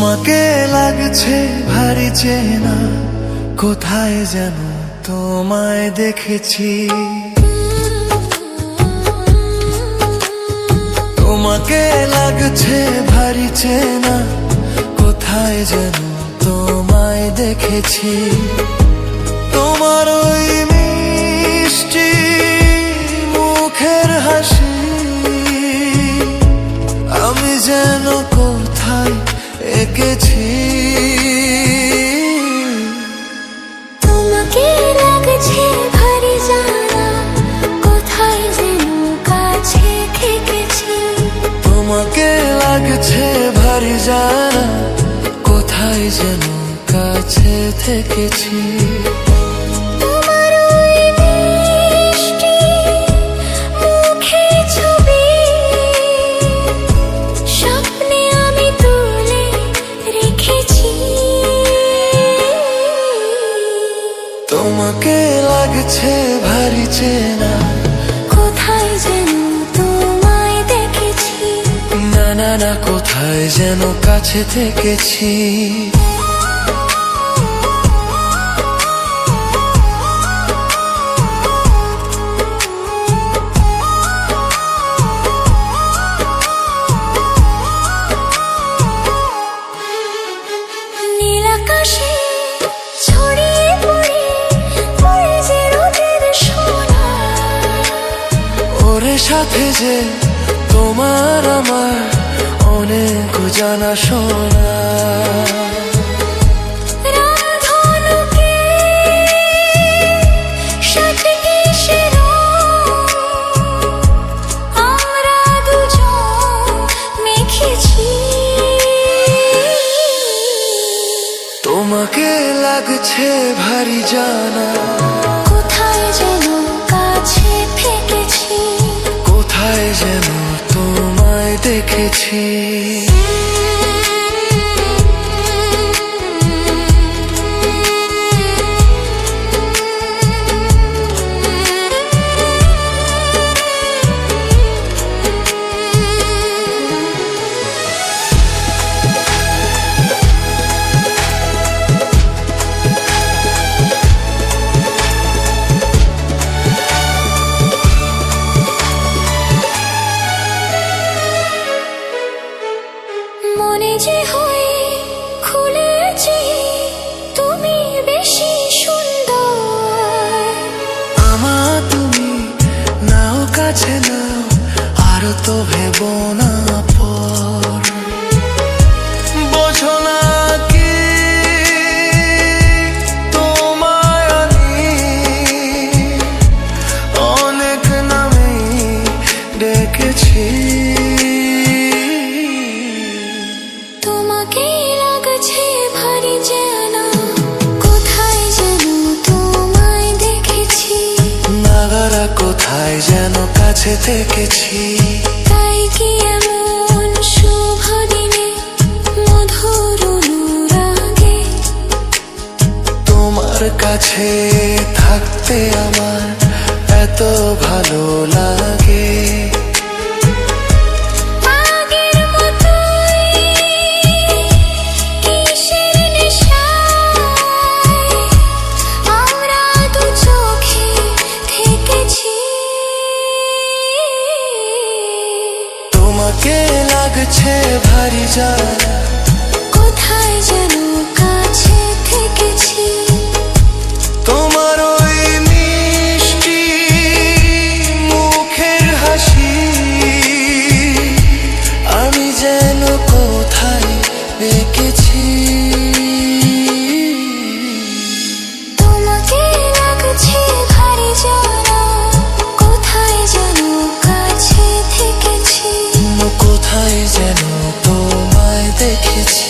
তোমাকে লাগছে ভারী চেনা, কোথায় যেন তোমায় দেখেছি। তোমাকে লাগছে ভারী চেনা, কোথায় যেন তোমায় দেখেছি। তোমার ওই মিষ্টি মুখের হাসি আমি যেন কোথায় এঁকেছি। তোমাকে লাগছে ভারী জানা, কোথায় যেন কাছে থেকেছি। তোমাকে লাগছে ভারী জানা, কোথায় যেন কাছে থেকেছি। তোমার ওই মিষ্টি মুখের ছবি স্বপ্নে আমি তুলে রেখেছি। তোমাকে লাগছে ভারী চেনা, কোথায় যেন তোমায় দেখেছি। না না না, কোথায় যেন কাছে থেকেছি। নীল আকাশে ছড়িয়ে পড়ে পড়ে যে রোদের সোনা, ওরে সাথে যে তোমার আমার অনেক জানা শোনা। রামধনুকে সাথে কিসের আমরা দুজন মেখেছি। তোমাকে লাগছে ভারী জানা, কোথায় যেন কাছে থেকেছি। কোথায় যেন তোমায় দেখেছি। মনে যে হয় খুলেছি তুমি বেশি সুন্দর। আমার তুমি নাও কাছে নাও, আর তো ভেবো না পর। বোঝো না কি তোমায় আমি অনেক নামে ডেকেছি। তোমাকে লাগছে ভারী জানা, কোথায় যেন তোমায় দেখেছি। নাগারা কোথায় যেন কাছে থেকেছি। তাই কি এমন শুভ দিনে মধুর অনুরাগে তোমার কাছে থাকতে আমার এত ভালো লাগে। আগের মতোই কিসের নেশায় আমরা দু চোখে থেকেছি। তোমাকে লাগছে ভারী জানা, কোথায় যেন কাছে থেকেছি। তোমার ওই মিষ্টি মুখের হাসি আমি যেন কোথায় দেখেছি। তোমাকে লাগছে ভারী জানা, কোথায় যেন কাছে থেকেছি। কোথায় যেন তোমায় দেখেছি।